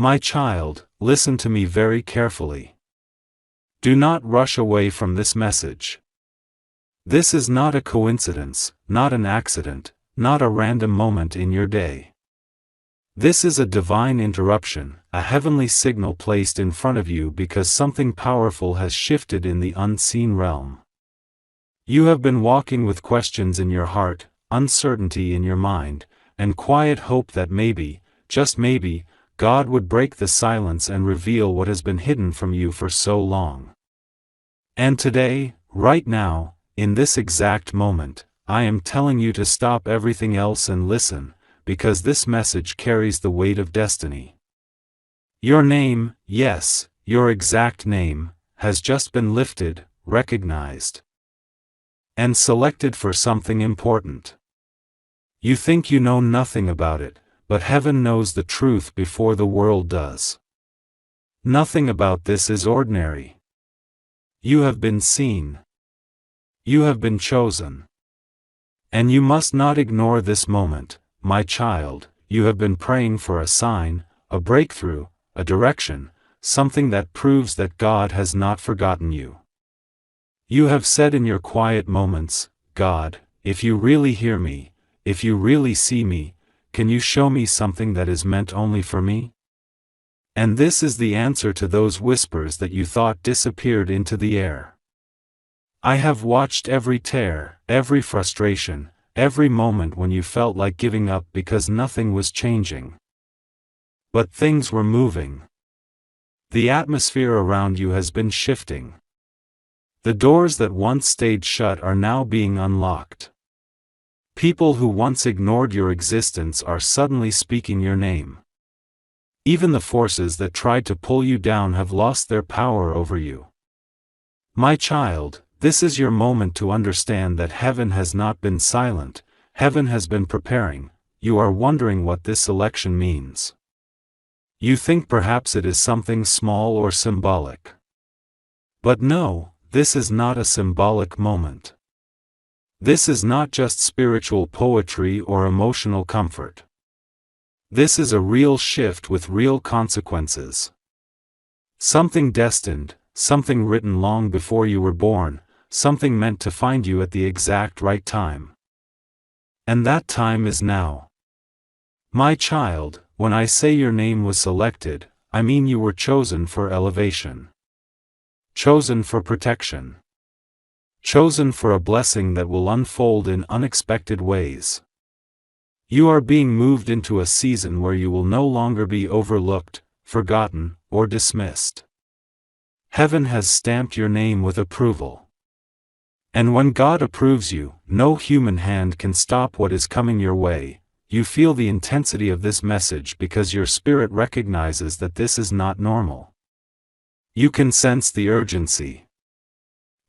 My child, listen to me very carefully. Do not rush away from this message. This is not a coincidence, not an accident, not a random moment in your day. This is a divine interruption, a heavenly signal placed in front of you because something powerful has shifted in the unseen realm. You have been walking with questions in your heart, uncertainty in your mind, and quiet hope that maybe, just maybe, God would break the silence and reveal what has been hidden from you for so long. And today, right now, in this exact moment, I am telling you to stop everything else and listen, because this message carries the weight of destiny. Your name, yes, your exact name, has just been lifted, recognized, and selected for something important. You think you know nothing about it, but heaven knows the truth before the world does. Nothing about this is ordinary. You have been seen. You have been chosen. And you must not ignore this moment, my child. You have been praying for a sign, a breakthrough, a direction, something that proves that God has not forgotten you. You have said in your quiet moments, God, if you really hear me, if you really see me, can you show me something that is meant only for me? And this is the answer to those whispers that you thought disappeared into the air. I have watched every tear, every frustration, every moment when you felt like giving up because nothing was changing. But things were moving. The atmosphere around you has been shifting. The doors that once stayed shut are now being unlocked. People who once ignored your existence are suddenly speaking your name. Even the forces that tried to pull you down have lost their power over you. My child, this is your moment to understand that heaven has not been silent, heaven has been preparing. You are wondering what this election means. You think perhaps it is something small or symbolic. But no, this is not a symbolic moment. This is not just spiritual poetry or emotional comfort. This is a real shift with real consequences. Something destined, something written long before you were born, something meant to find you at the exact right time. And that time is now. My child, when I say your name was selected, I mean you were chosen for elevation. Chosen for protection. Chosen for a blessing that will unfold in unexpected ways. You are being moved into a season where you will no longer be overlooked, forgotten, or dismissed. Heaven has stamped your name with approval. And when God approves you, no human hand can stop what is coming your way. You feel the intensity of this message because your spirit recognizes that this is not normal. You can sense the urgency.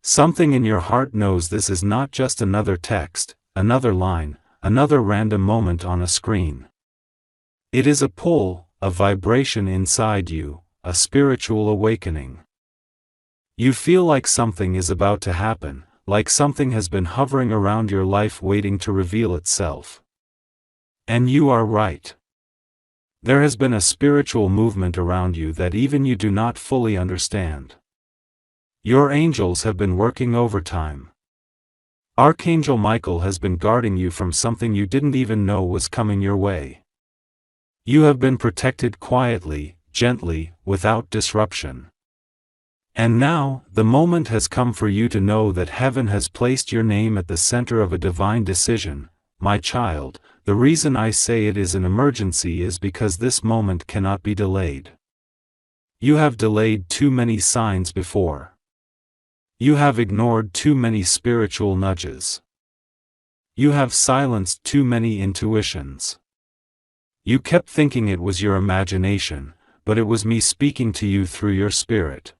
Something in your heart knows this is not just another text, another line, another random moment on a screen. It is a pull, a vibration inside you, a spiritual awakening. You feel like something is about to happen, like something has been hovering around your life waiting to reveal itself. And you are right. There has been a spiritual movement around you that even you do not fully understand. Your angels have been working overtime. Archangel Michael has been guarding you from something you didn't even know was coming your way. You have been protected quietly, gently, without disruption. And now, the moment has come for you to know that heaven has placed your name at the center of a divine decision. My child, the reason I say it is an emergency is because this moment cannot be delayed. You have delayed too many signs before. You have ignored too many spiritual nudges. You have silenced too many intuitions. You kept thinking it was your imagination, but it was me speaking to you through your spirit.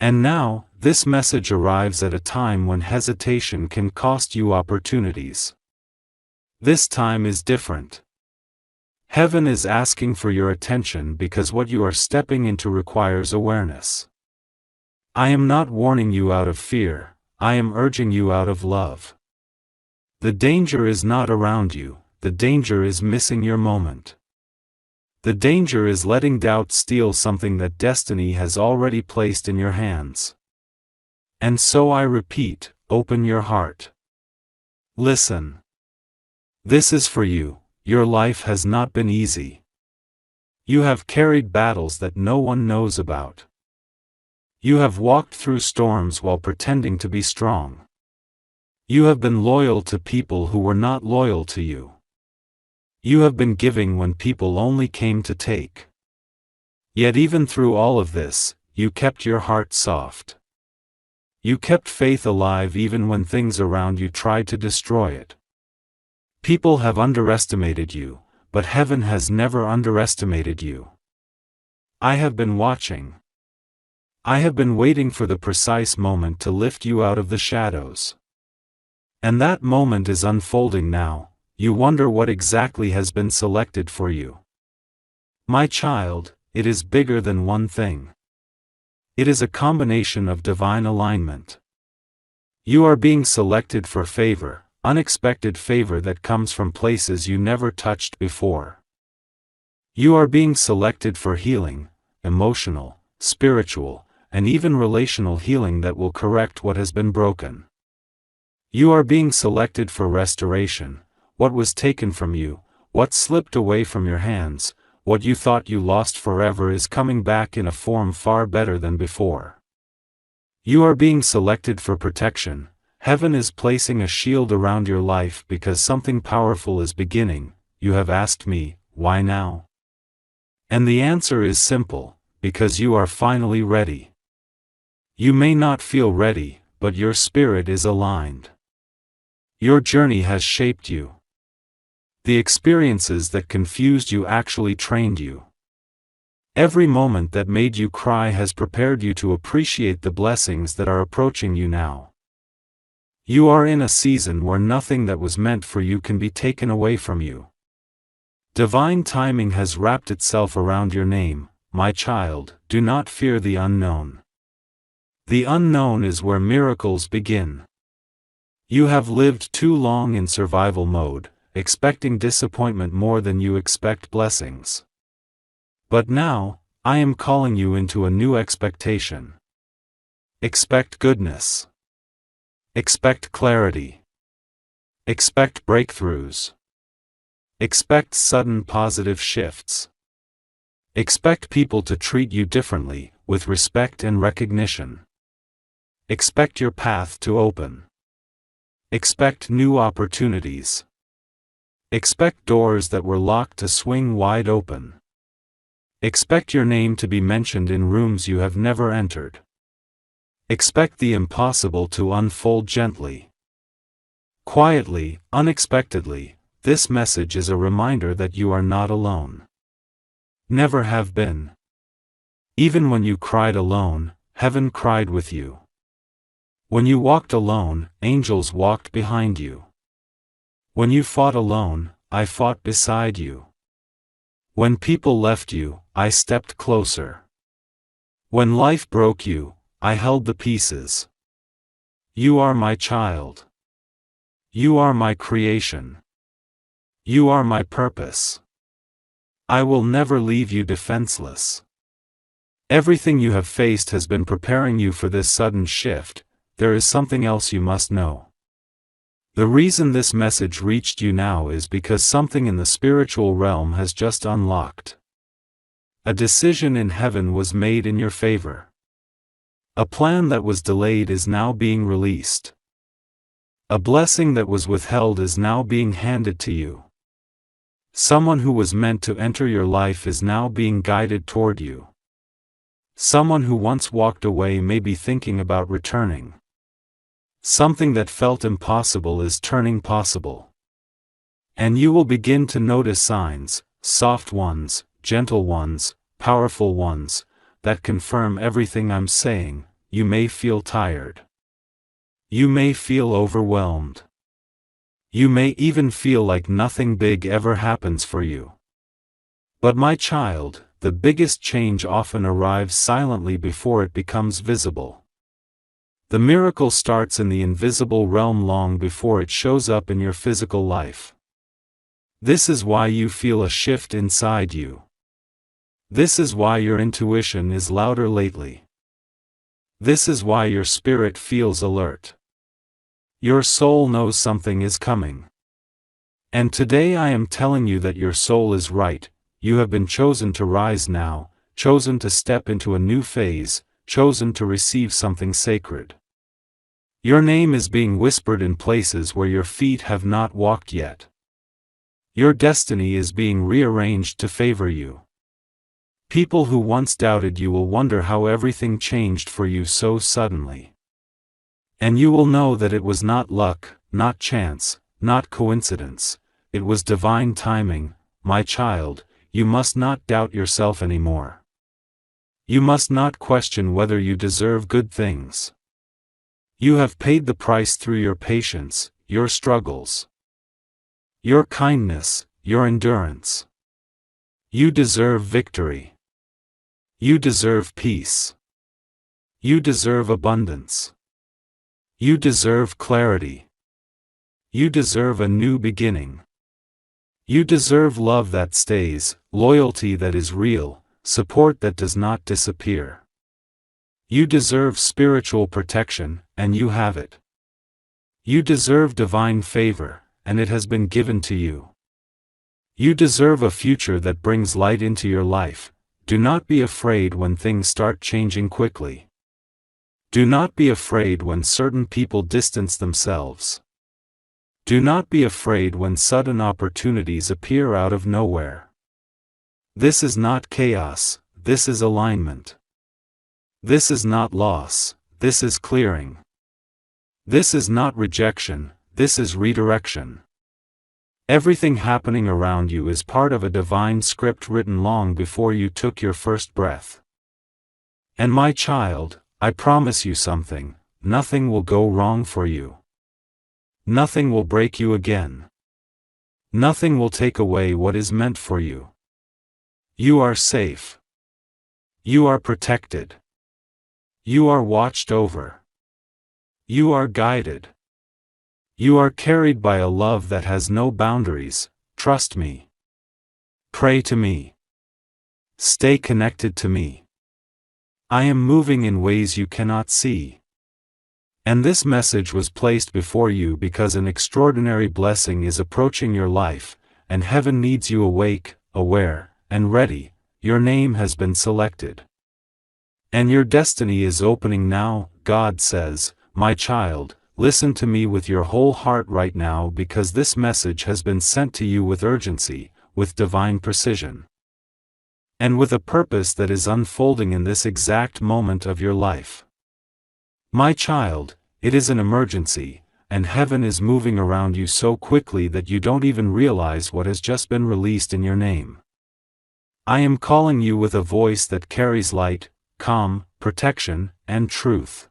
And now, this message arrives at a time when hesitation can cost you opportunities. This time is different. Heaven is asking for your attention because what you are stepping into requires awareness. I am not warning you out of fear, I am urging you out of love. The danger is not around you, the danger is missing your moment. The danger is letting doubt steal something that destiny has already placed in your hands. And so I repeat, open your heart. Listen. This is for you. Your life has not been easy. You have carried battles that no one knows about. You have walked through storms while pretending to be strong. You have been loyal to people who were not loyal to you. You have been giving when people only came to take. Yet even through all of this, you kept your heart soft. You kept faith alive even when things around you tried to destroy it. People have underestimated you, but heaven has never underestimated you. I have been watching. I have been waiting for the precise moment to lift you out of the shadows. And that moment is unfolding now. You wonder what exactly has been selected for you. My child, it is bigger than one thing. It is a combination of divine alignment. You are being selected for favor, unexpected favor that comes from places you never touched before. You are being selected for healing, emotional, spiritual, and even relational healing that will correct what has been broken. You are being selected for restoration. What was taken from you, what slipped away from your hands, what you thought you lost forever is coming back in a form far better than before. You are being selected for protection. Heaven is placing a shield around your life because something powerful is beginning. You have asked me, why now? And the answer is simple, because you are finally ready. You may not feel ready, but your spirit is aligned. Your journey has shaped you. The experiences that confused you actually trained you. Every moment that made you cry has prepared you to appreciate the blessings that are approaching you now. You are in a season where nothing that was meant for you can be taken away from you. Divine timing has wrapped itself around your name. My child, do not fear the unknown. The unknown is where miracles begin. You have lived too long in survival mode, expecting disappointment more than you expect blessings. But now, I am calling you into a new expectation. Expect goodness. Expect clarity. Expect breakthroughs. Expect sudden positive shifts. Expect people to treat you differently, with respect and recognition. Expect your path to open. Expect new opportunities. Expect doors that were locked to swing wide open. Expect your name to be mentioned in rooms you have never entered. Expect the impossible to unfold gently. Quietly, unexpectedly, this message is a reminder that you are not alone. Never have been. Even when you cried alone, heaven cried with you. When you walked alone, angels walked behind you. When you fought alone, I fought beside you. When people left you, I stepped closer. When life broke you, I held the pieces. You are my child. You are my creation. You are my purpose. I will never leave you defenseless. Everything you have faced has been preparing you for this sudden shift. There is something else you must know. The reason this message reached you now is because something in the spiritual realm has just unlocked. A decision in heaven was made in your favor. A plan that was delayed is now being released. A blessing that was withheld is now being handed to you. Someone who was meant to enter your life is now being guided toward you. Someone who once walked away may be thinking about returning. Something that felt impossible is turning possible. And you will begin to notice signs, soft ones, gentle ones, powerful ones, that confirm everything I'm saying. You may feel tired. You may feel overwhelmed. You may even feel like nothing big ever happens for you. But my child, the biggest change often arrives silently before it becomes visible. The miracle starts in the invisible realm long before it shows up in your physical life. This is why you feel a shift inside you. This is why your intuition is louder lately. This is why your spirit feels alert. Your soul knows something is coming. And today I am telling you that your soul is right. You have been chosen to rise now, chosen to step into a new phase, chosen to receive something sacred. Your name is being whispered in places where your feet have not walked yet. Your destiny is being rearranged to favor you. People who once doubted you will wonder how everything changed for you so suddenly. And you will know that it was not luck, not chance, not coincidence. It was divine timing. My child, you must not doubt yourself anymore. You must not question whether you deserve good things. You have paid the price through your patience, your struggles, your kindness, your endurance. You deserve victory. You deserve peace. You deserve abundance. You deserve clarity. You deserve a new beginning. You deserve love that stays, loyalty that is real, support that does not disappear. You deserve spiritual protection, and you have it. You deserve divine favor, and it has been given to you. You deserve a future that brings light into your life. Do not be afraid when things start changing quickly. Do not be afraid when certain people distance themselves. Do not be afraid when sudden opportunities appear out of nowhere. This is not chaos, this is alignment. This is not loss, this is clearing. This is not rejection, this is redirection. Everything happening around you is part of a divine script written long before you took your first breath. And my child, I promise you something, nothing will go wrong for you. Nothing will break you again. Nothing will take away what is meant for you. You are safe. You are protected. You are watched over. You are guided. You are carried by a love that has no boundaries. Trust me. Pray to me. Stay connected to me. I am moving in ways you cannot see. And this message was placed before you because an extraordinary blessing is approaching your life, and heaven needs you awake, aware, and ready. Your name has been selected. And your destiny is opening now. God says, my child, listen to me with your whole heart right now because this message has been sent to you with urgency, with divine precision, and with a purpose that is unfolding in this exact moment of your life. My child, it is an emergency, and heaven is moving around you so quickly that you don't even realize what has just been released in your name. I am calling you with a voice that carries light, calm, protection, and truth.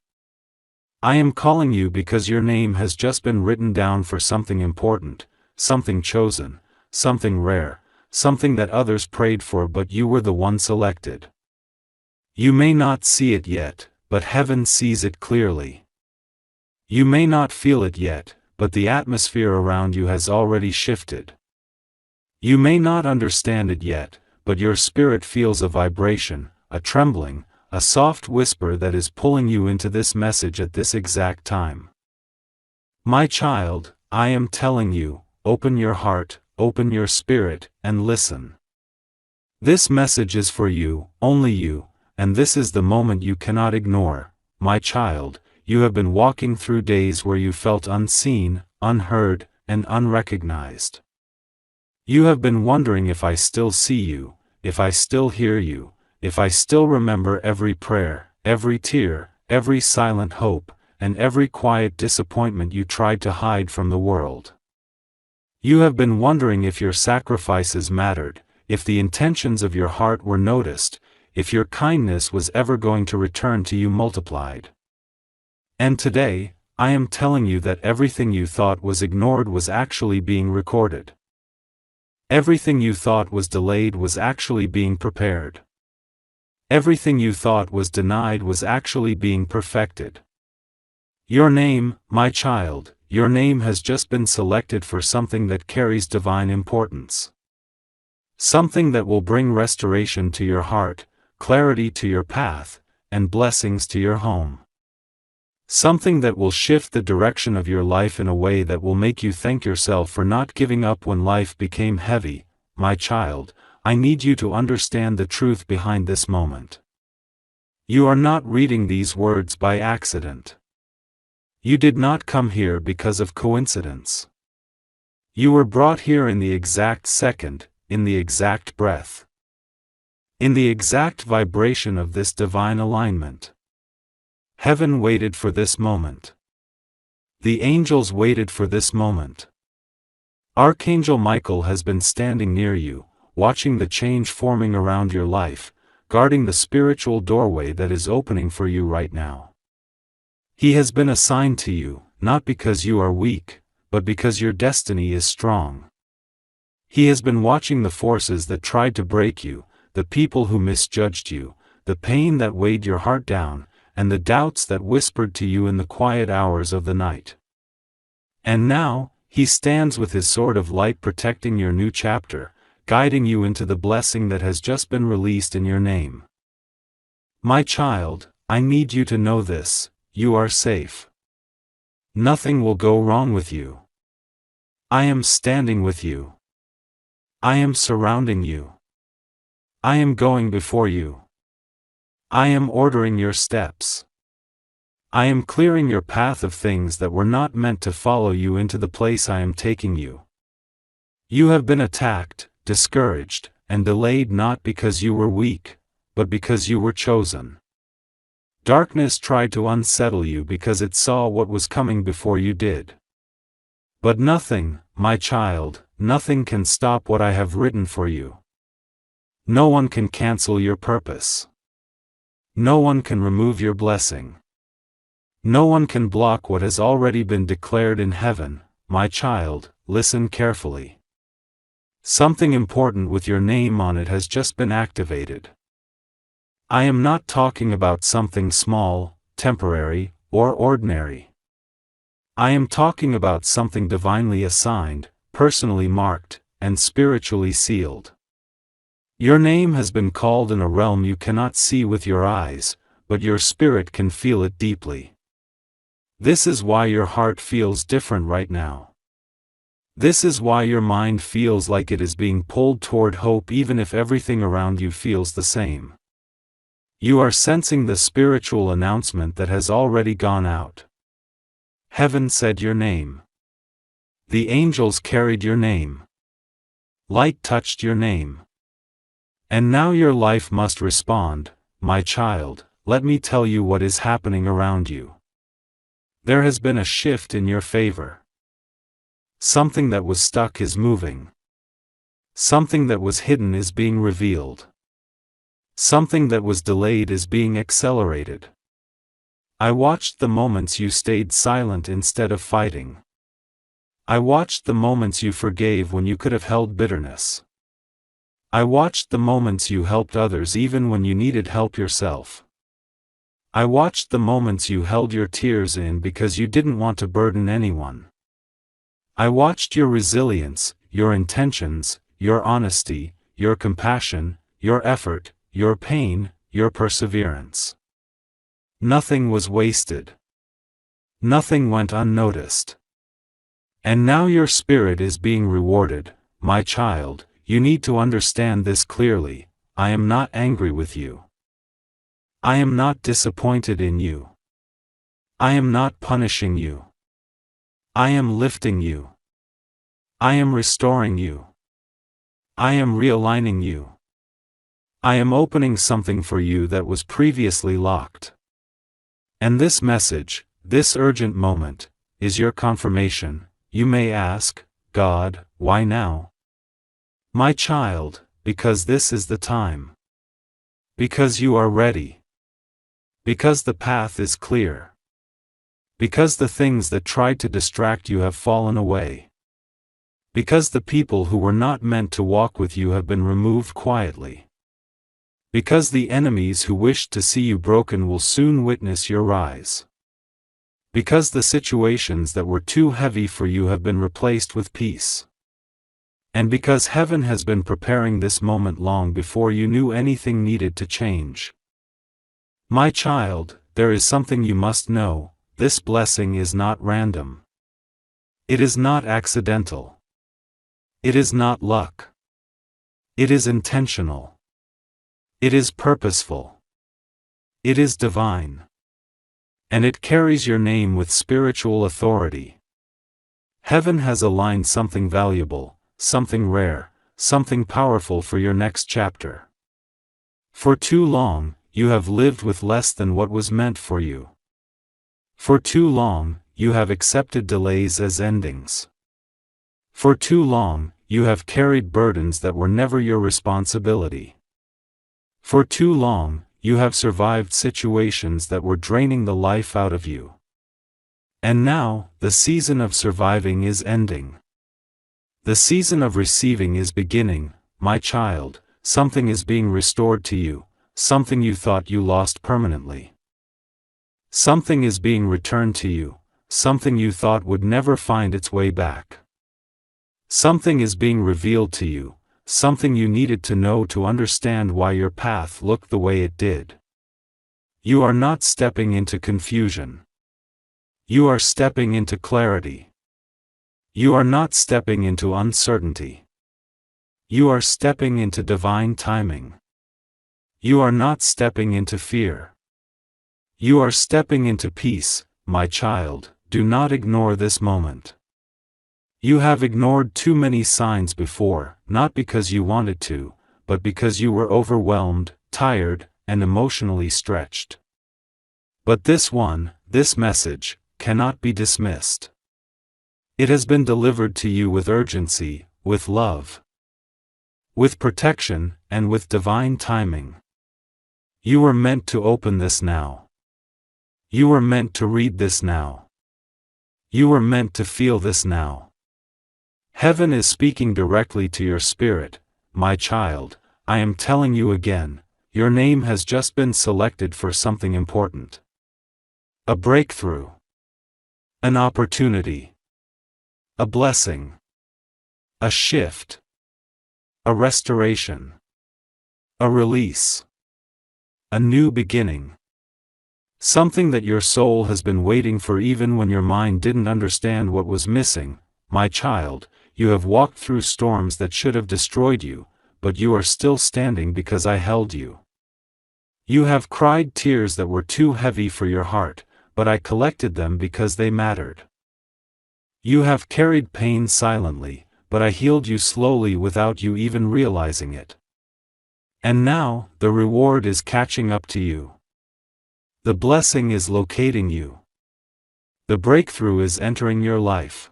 I am calling you because your name has just been written down for something important, something chosen, something rare, something that others prayed for but you were the one selected. You may not see it yet, but heaven sees it clearly. You may not feel it yet, but the atmosphere around you has already shifted. You may not understand it yet, but your spirit feels a vibration, a trembling, a soft whisper that is pulling you into this message at this exact time. My child, I am telling you, open your heart, open your spirit, and listen. This message is for you, only you, and this is the moment you cannot ignore. My child, you have been walking through days where you felt unseen, unheard, and unrecognized. You have been wondering if I still see you, if I still hear you, if I still remember every prayer, every tear, every silent hope, and every quiet disappointment you tried to hide from the world. You have been wondering if your sacrifices mattered, if the intentions of your heart were noticed, if your kindness was ever going to return to you multiplied. And today, I am telling you that everything you thought was ignored was actually being recorded. Everything you thought was delayed was actually being prepared. Everything you thought was denied was actually being perfected. Your name, my child, your name has just been selected for something that carries divine importance. Something that will bring restoration to your heart, clarity to your path, and blessings to your home. Something that will shift the direction of your life in a way that will make you thank yourself for not giving up when life became heavy. My child, I need you to understand the truth behind this moment. You are not reading these words by accident. You did not come here because of coincidence. You were brought here in the exact second, in the exact breath, in the exact vibration of this divine alignment. Heaven waited for this moment. The angels waited for this moment. Archangel Michael has been standing near you, watching the change forming around your life, guarding the spiritual doorway that is opening for you right now. He has been assigned to you, not because you are weak, but because your destiny is strong. He has been watching the forces that tried to break you, the people who misjudged you, the pain that weighed your heart down, and the doubts that whispered to you in the quiet hours of the night. And now, he stands with his sword of light protecting your new chapter, guiding you into the blessing that has just been released in your name. My child, I need you to know this: you are safe. Nothing will go wrong with you. I am standing with you. I am surrounding you. I am going before you. I am ordering your steps. I am clearing your path of things that were not meant to follow you into the place I am taking you. You have been attacked, discouraged, and delayed not because you were weak, but because you were chosen. Darkness tried to unsettle you because it saw what was coming before you did. But nothing, my child, nothing can stop what I have written for you. No one can cancel your purpose. No one can remove your blessing. No one can block what has already been declared in heaven. My child, listen carefully. Something important with your name on it has just been activated. I am not talking about something small, temporary, or ordinary. I am talking about something divinely assigned, personally marked, and spiritually sealed. Your name has been called in a realm you cannot see with your eyes, but your spirit can feel it deeply. This is why your heart feels different right now. This is why your mind feels like it is being pulled toward hope even if everything around you feels the same. You are sensing the spiritual announcement that has already gone out. Heaven said your name. The angels carried your name. Light touched your name. And now your life must respond. My child, let me tell you what is happening around you. There has been a shift in your favor. Something that was stuck is moving. Something that was hidden is being revealed. Something that was delayed is being accelerated. I watched the moments you stayed silent instead of fighting. I watched the moments you forgave when you could have held bitterness. I watched the moments you helped others even when you needed help yourself. I watched the moments you held your tears in because you didn't want to burden anyone. I watched your resilience, your intentions, your honesty, your compassion, your effort, your pain, your perseverance. Nothing was wasted. Nothing went unnoticed. And now your spirit is being rewarded. My child, you need to understand this clearly. I am not angry with you. I am not disappointed in you. I am not punishing you. I am lifting you. I am restoring you. I am realigning you. I am opening something for you that was previously locked. And this message, this urgent moment, is your confirmation. You may ask, God, why now? My child, because this is the time. Because you are ready. Because the path is clear. Because the things that tried to distract you have fallen away. Because the people who were not meant to walk with you have been removed quietly. Because the enemies who wished to see you broken will soon witness your rise. Because the situations that were too heavy for you have been replaced with peace. And because heaven has been preparing this moment long before you knew anything needed to change. My child, there is something you must know: this blessing is not random. It is not accidental. It is not luck. It is intentional. It is purposeful. It is divine. And it carries your name with spiritual authority. Heaven has aligned something valuable, something rare, something powerful for your next chapter. For too long, you have lived with less than what was meant for you. For too long, you have accepted delays as endings. For too long, you have carried burdens that were never your responsibility. For too long, you have survived situations that were draining the life out of you. And now, the season of surviving is ending. The season of receiving is beginning, my child. Something is being restored to you, something you thought you lost permanently. Something is being returned to you, something you thought would never find its way back. Something is being revealed to you, something you needed to know to understand why your path looked the way it did. You are not stepping into confusion. You are stepping into clarity. You are not stepping into uncertainty. You are stepping into divine timing. You are not stepping into fear. You are stepping into peace, my child. Do not ignore this moment. You have ignored too many signs before, not because you wanted to, but because you were overwhelmed, tired, and emotionally stretched. But this message, cannot be dismissed. It has been delivered to you with urgency, with love, with protection, and with divine timing. You were meant to open this now. You were meant to read this now. You were meant to feel this now. Heaven is speaking directly to your spirit, my child. I am telling you again, your name has just been selected for something important. A breakthrough. An opportunity. A blessing. A shift. A restoration. A release. A new beginning. Something that your soul has been waiting for even when your mind didn't understand what was missing. My child, you have walked through storms that should have destroyed you, but you are still standing because I held you. You have cried tears that were too heavy for your heart, but I collected them because they mattered. You have carried pain silently, but I healed you slowly without you even realizing it. And now, the reward is catching up to you. The blessing is locating you. The breakthrough is entering your life.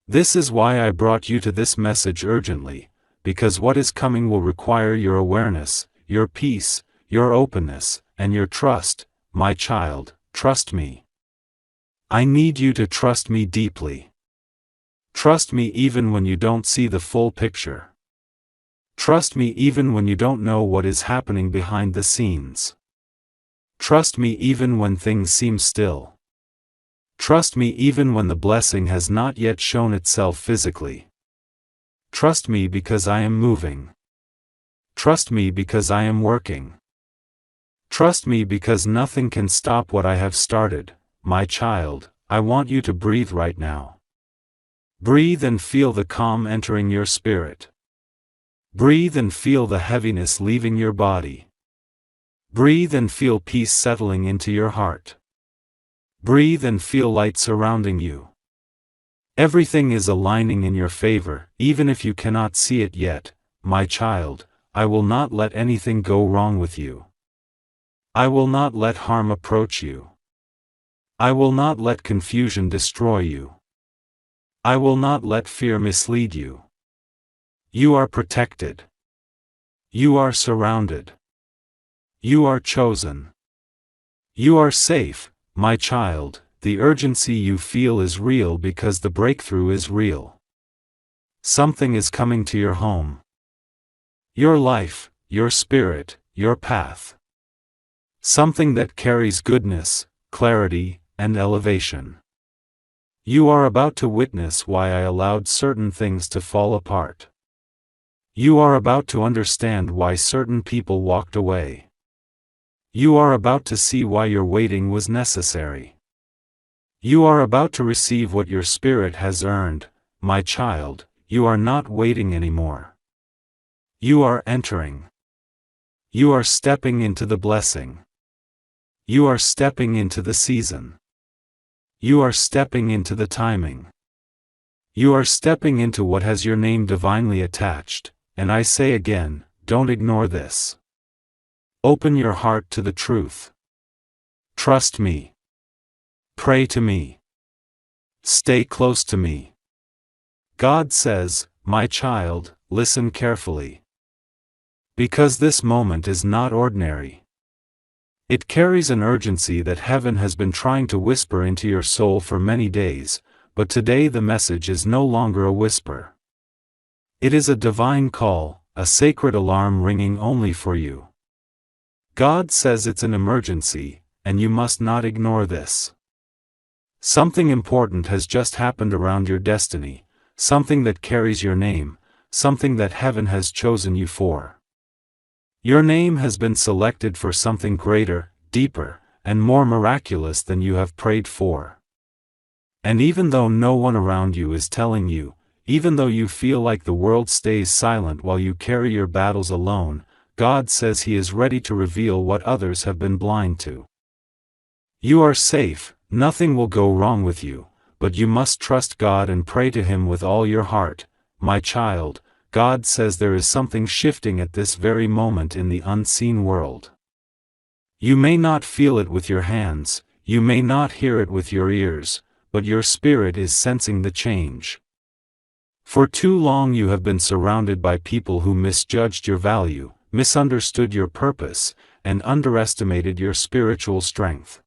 This is why I brought you to this message urgently, because what is coming will require your awareness, your peace, your openness, and your trust. My child, trust me. I need you to trust me deeply. Trust me even when you don't see the full picture. Trust me even when you don't know what is happening behind the scenes. Trust me even when things seem still. Trust me even when the blessing has not yet shown itself physically. Trust me because I am moving. Trust me because I am working. Trust me because nothing can stop what I have started. My child, I want you to breathe right now. Breathe and feel the calm entering your spirit. Breathe and feel the heaviness leaving your body. Breathe and feel peace settling into your heart. Breathe and feel light surrounding you. Everything is aligning in your favor, even if you cannot see it yet. My child, I will not let anything go wrong with you. I will not let harm approach you. I will not let confusion destroy you. I will not let fear mislead you. You are protected. You are surrounded. You are chosen. You are safe, my child. The urgency you feel is real because the breakthrough is real. Something is coming to your home. Your life, your spirit, your path. Something that carries goodness, clarity, and elevation. You are about to witness why I allowed certain things to fall apart. You are about to understand why certain people walked away. You are about to see why your waiting was necessary. You are about to receive what your spirit has earned, my child. You are not waiting anymore. You are entering. You are stepping into the blessing. You are stepping into the season. You are stepping into the timing. You are stepping into what has your name divinely attached, and I say again, don't ignore this. Open your heart to the truth. Trust me. Pray to me. Stay close to me. God says, my child, listen carefully. Because this moment is not ordinary. It carries an urgency that heaven has been trying to whisper into your soul for many days, but today the message is no longer a whisper. It is a divine call, a sacred alarm ringing only for you. God says it's an emergency, and you must not ignore this. Something important has just happened around your destiny, something that carries your name, something that heaven has chosen you for. Your name has been selected for something greater, deeper, and more miraculous than you have prayed for. And even though no one around you is telling you, even though you feel like the world stays silent while you carry your battles alone, God says He is ready to reveal what others have been blind to. You are safe, nothing will go wrong with you, but you must trust God and pray to Him with all your heart, my child. God says there is something shifting at this very moment in the unseen world. You may not feel it with your hands, you may not hear it with your ears, but your spirit is sensing the change. For too long you have been surrounded by people who misjudged your value, misunderstood your purpose, and underestimated your spiritual strength.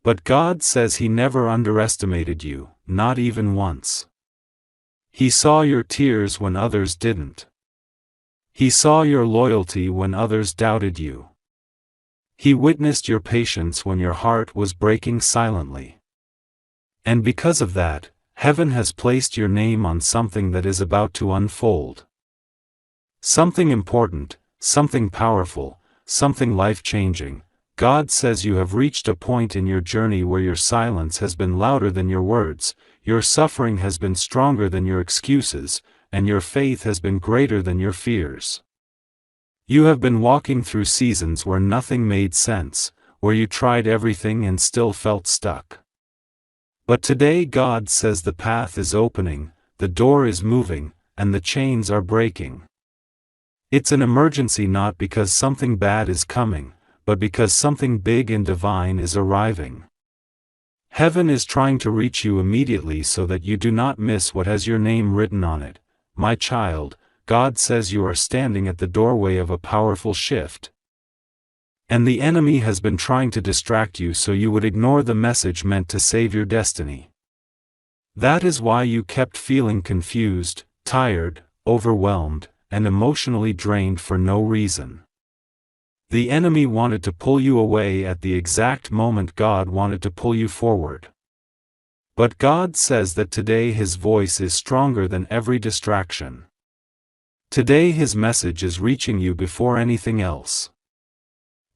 But God says He never underestimated you, not even once. He saw your tears when others didn't. He saw your loyalty when others doubted you. He witnessed your patience when your heart was breaking silently. And because of that, heaven has placed your name on something that is about to unfold. Something important, something powerful, something life-changing. God says you have reached a point in your journey where your silence has been louder than your words, your suffering has been stronger than your excuses, and your faith has been greater than your fears. You have been walking through seasons where nothing made sense, where you tried everything and still felt stuck. But today God says the path is opening, the door is moving, and the chains are breaking. It's an emergency not because something bad is coming, but because something big and divine is arriving. Heaven is trying to reach you immediately so that you do not miss what has your name written on it. My child, God says you are standing at the doorway of a powerful shift. And the enemy has been trying to distract you so you would ignore the message meant to save your destiny. That is why you kept feeling confused, tired, overwhelmed, and emotionally drained for no reason. The enemy wanted to pull you away at the exact moment God wanted to pull you forward. But God says that today His voice is stronger than every distraction. Today His message is reaching you before anything else.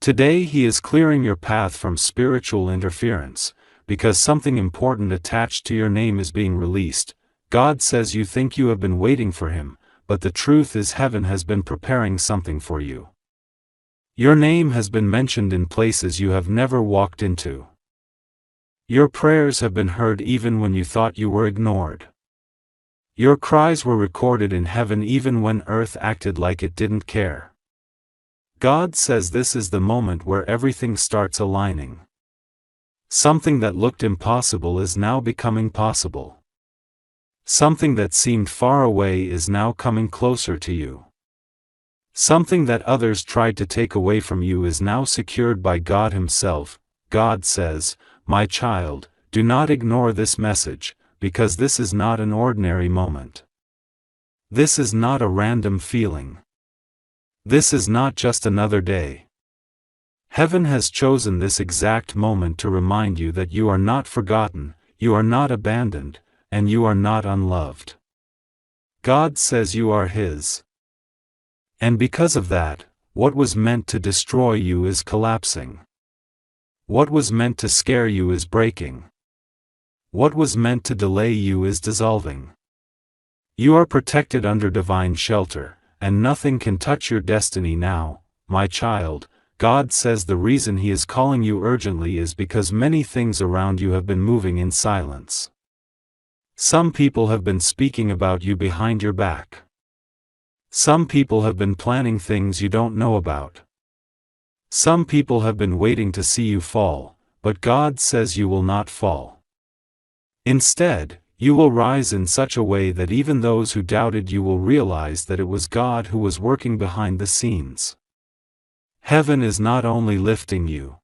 Today He is clearing your path from spiritual interference, because something important attached to your name is being released. God says you think you have been waiting for Him, but the truth is heaven has been preparing something for you. Your name has been mentioned in places you have never walked into. Your prayers have been heard even when you thought you were ignored. Your cries were recorded in heaven even when earth acted like it didn't care. God says this is the moment where everything starts aligning. Something that looked impossible is now becoming possible. Something that seemed far away is now coming closer to you. Something that others tried to take away from you is now secured by God Himself. God says, my child, do not ignore this message, because this is not an ordinary moment. This is not a random feeling. This is not just another day. Heaven has chosen this exact moment to remind you that you are not forgotten, you are not abandoned, and you are not unloved. God says you are His. And because of that, what was meant to destroy you is collapsing. What was meant to scare you is breaking. What was meant to delay you is dissolving. You are protected under divine shelter, and nothing can touch your destiny now, my child. God says the reason He is calling you urgently is because many things around you have been moving in silence. Some people have been speaking about you behind your back. Some people have been planning things you don't know about. Some people have been waiting to see you fall, but God says you will not fall. Instead, you will rise in such a way that even those who doubted you will realize that it was God who was working behind the scenes. Heaven is not only lifting you.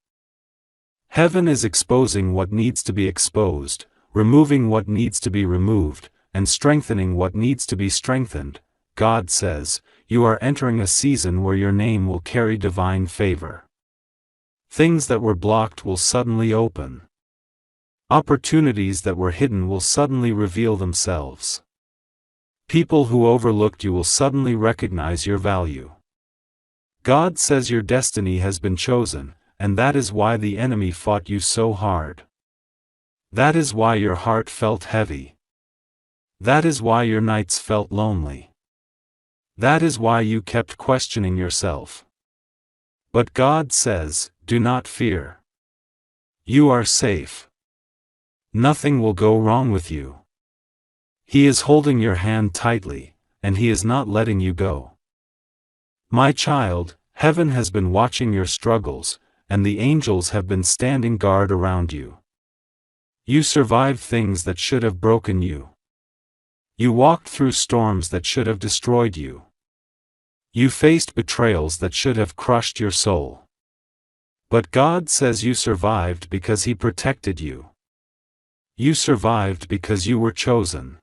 Heaven is exposing what needs to be exposed, removing what needs to be removed, and strengthening what needs to be strengthened. God says, you are entering a season where your name will carry divine favor. Things that were blocked will suddenly open. Opportunities that were hidden will suddenly reveal themselves. People who overlooked you will suddenly recognize your value. God says your destiny has been chosen, and that is why the enemy fought you so hard. That is why your heart felt heavy. That is why your nights felt lonely. That is why you kept questioning yourself. But God says, do not fear. You are safe. Nothing will go wrong with you. He is holding your hand tightly, and He is not letting you go. My child, heaven has been watching your struggles, and the angels have been standing guard around you. You survived things that should have broken you. You walked through storms that should have destroyed you. You faced betrayals that should have crushed your soul. But God says you survived because He protected you. You survived because you were chosen.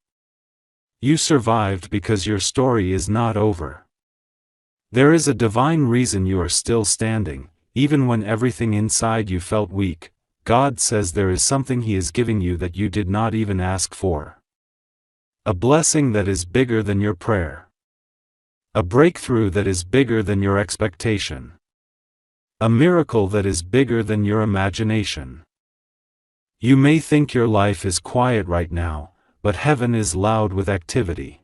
You survived because your story is not over. There is a divine reason you are still standing, even when everything inside you felt weak. God says there is something He is giving you that you did not even ask for. A blessing that is bigger than your prayer. A breakthrough that is bigger than your expectation. A miracle that is bigger than your imagination. You may think your life is quiet right now, but heaven is loud with activity.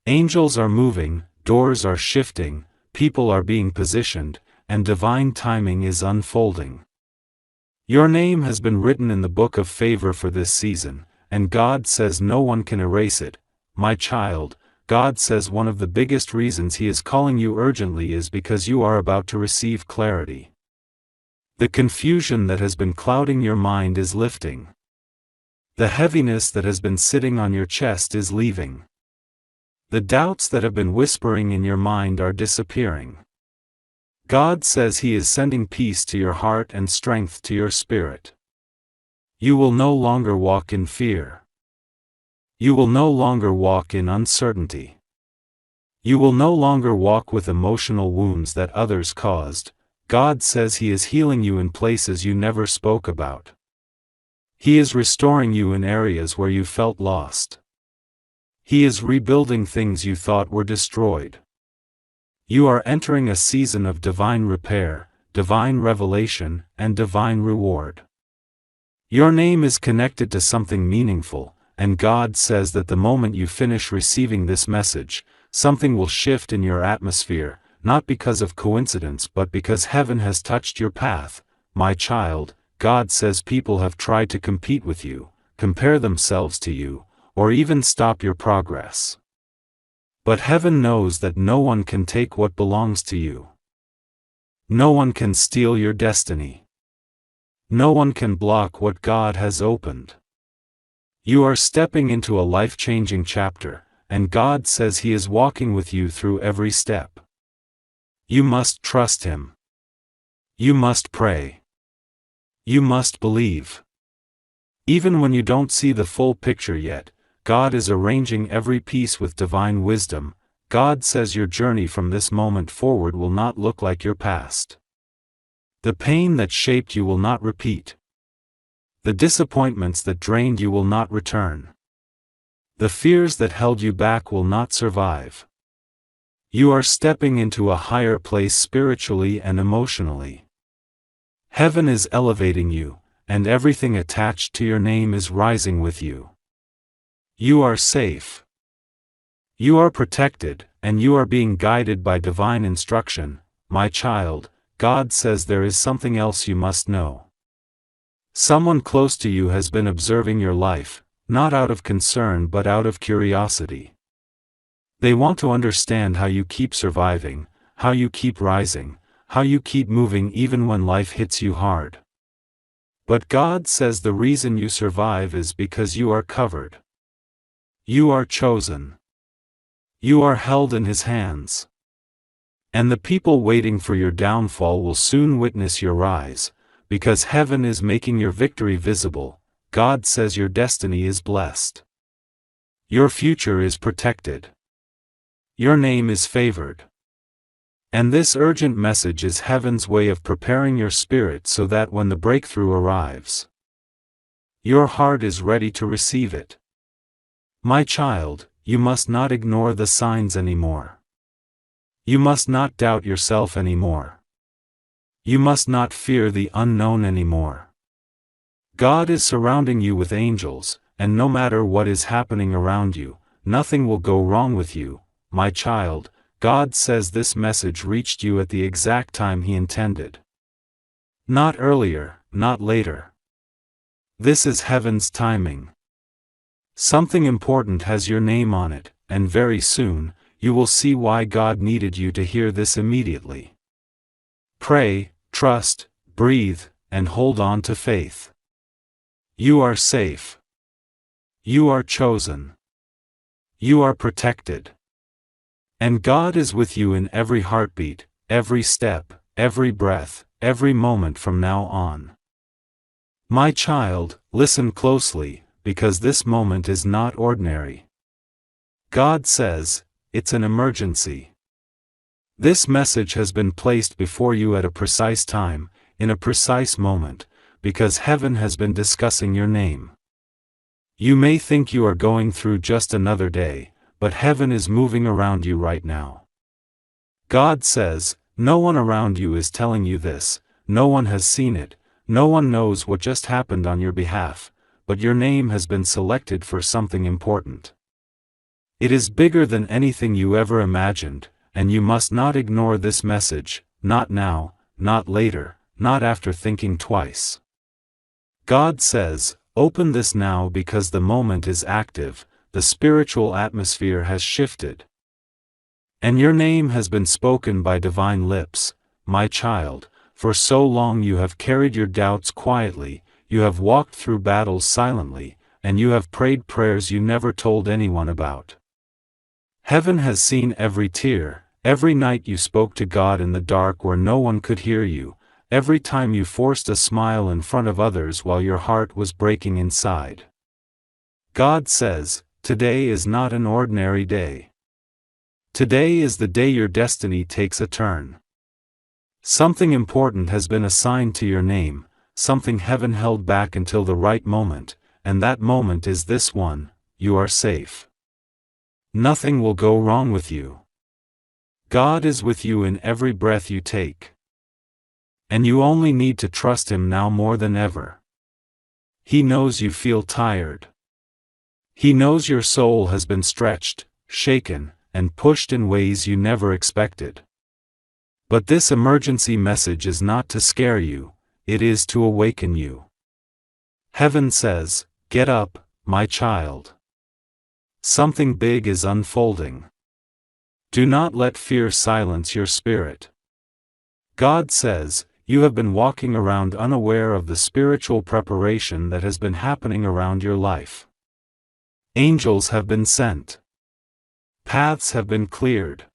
Angels are moving, doors are shifting, people are being positioned, and divine timing is unfolding. Your name has been written in the book of favor for this season, and God says no one can erase it. My child, God says one of the biggest reasons He is calling you urgently is because you are about to receive clarity. The confusion that has been clouding your mind is lifting. The heaviness that has been sitting on your chest is leaving. The doubts that have been whispering in your mind are disappearing. God says He is sending peace to your heart and strength to your spirit. You will no longer walk in fear. You will no longer walk in uncertainty. You will no longer walk with emotional wounds that others caused. God says He is healing you in places you never spoke about. He is restoring you in areas where you felt lost. He is rebuilding things you thought were destroyed. You are entering a season of divine repair, divine revelation, and divine reward. Your name is connected to something meaningful, and God says that the moment you finish receiving this message, something will shift in your atmosphere, not because of coincidence but because heaven has touched your path. My child, God says people have tried to compete with you, compare themselves to you, or even stop your progress. But heaven knows that no one can take what belongs to you. No one can steal your destiny. No one can block what God has opened. You are stepping into a life-changing chapter, and God says He is walking with you through every step. You must trust Him. You must pray. You must believe. Even when you don't see the full picture yet, God is arranging every piece with divine wisdom. God says your journey from this moment forward will not look like your past. The pain that shaped you will not repeat. The disappointments that drained you will not return. The fears that held you back will not survive. You are stepping into a higher place spiritually and emotionally. Heaven is elevating you, and everything attached to your name is rising with you. You are safe. You are protected, and you are being guided by divine instruction. My child, God says there is something else you must know. Someone close to you has been observing your life, not out of concern but out of curiosity. They want to understand how you keep surviving, how you keep rising, how you keep moving even when life hits you hard. But God says the reason you survive is because you are covered. You are chosen. You are held in His hands. And the people waiting for your downfall will soon witness your rise, because heaven is making your victory visible. God says your destiny is blessed. Your future is protected. Your name is favored. And this urgent message is heaven's way of preparing your spirit so that when the breakthrough arrives, your heart is ready to receive it. My child, you must not ignore the signs anymore. You must not doubt yourself anymore. You must not fear the unknown anymore. God is surrounding you with angels, and no matter what is happening around you, nothing will go wrong with you. My child, God says this message reached you at the exact time He intended. Not earlier, not later. This is heaven's timing. Something important has your name on it, and very soon, you will see why God needed you to hear this immediately. Pray, trust, breathe, and hold on to faith. You are safe. You are chosen. You are protected. And God is with you in every heartbeat, every step, every breath, every moment from now on. My child, listen closely, because this moment is not ordinary. God says, it's an emergency. This message has been placed before you at a precise time, in a precise moment, because heaven has been discussing your name. You may think you are going through just another day, but heaven is moving around you right now. God says, no one around you is telling you this, no one has seen it, no one knows what just happened on your behalf, but your name has been selected for something important. It is bigger than anything you ever imagined, and you must not ignore this message, not now, not later, not after thinking twice. God says, open this now because the moment is active, the spiritual atmosphere has shifted. And your name has been spoken by divine lips. My child, for so long you have carried your doubts quietly, you have walked through battles silently, and you have prayed prayers you never told anyone about. Heaven has seen every tear, every night you spoke to God in the dark where no one could hear you, every time you forced a smile in front of others while your heart was breaking inside. God says, today is not an ordinary day. Today is the day your destiny takes a turn. Something important has been assigned to your name, something heaven held back until the right moment, and that moment is this one: you are safe. Nothing will go wrong with you. God is with you in every breath you take. And you only need to trust Him now more than ever. He knows you feel tired. He knows your soul has been stretched, shaken, and pushed in ways you never expected. But this emergency message is not to scare you, it is to awaken you. Heaven says, get up, my child. Something big is unfolding. Do not let fear silence your spirit. God says, you have been walking around unaware of the spiritual preparation that has been happening around your life. Angels have been sent. Paths have been cleared.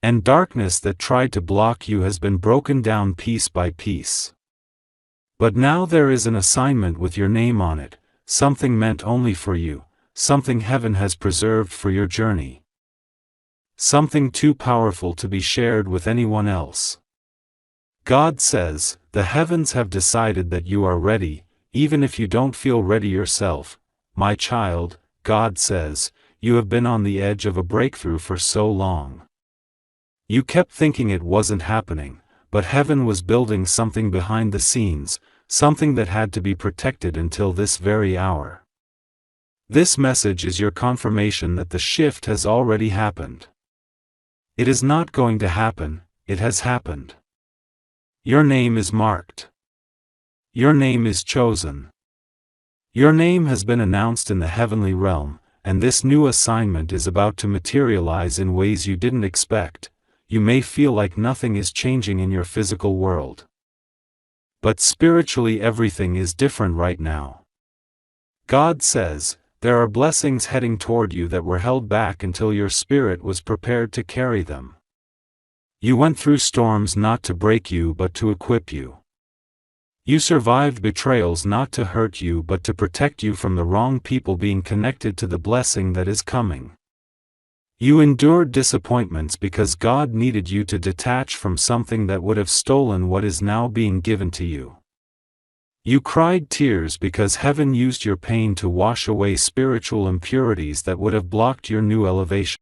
And darkness that tried to block you has been broken down piece by piece. But now there is an assignment with your name on it, something meant only for you, something heaven has preserved for your journey. Something too powerful to be shared with anyone else. God says, the heavens have decided that you are ready, even if you don't feel ready yourself. My child, God says, you have been on the edge of a breakthrough for so long. You kept thinking it wasn't happening, but heaven was building something behind the scenes, something that had to be protected until this very hour. This message is your confirmation that the shift has already happened. It is not going to happen, it has happened. Your name is marked. Your name is chosen. Your name has been announced in the heavenly realm, and this new assignment is about to materialize in ways you didn't expect. You may feel like nothing is changing in your physical world. But spiritually everything is different right now. God says, there are blessings heading toward you that were held back until your spirit was prepared to carry them. You went through storms not to break you but to equip you. You survived betrayals not to hurt you but to protect you from the wrong people being connected to the blessing that is coming. You endured disappointments because God needed you to detach from something that would have stolen what is now being given to you. You cried tears because heaven used your pain to wash away spiritual impurities that would have blocked your new elevation.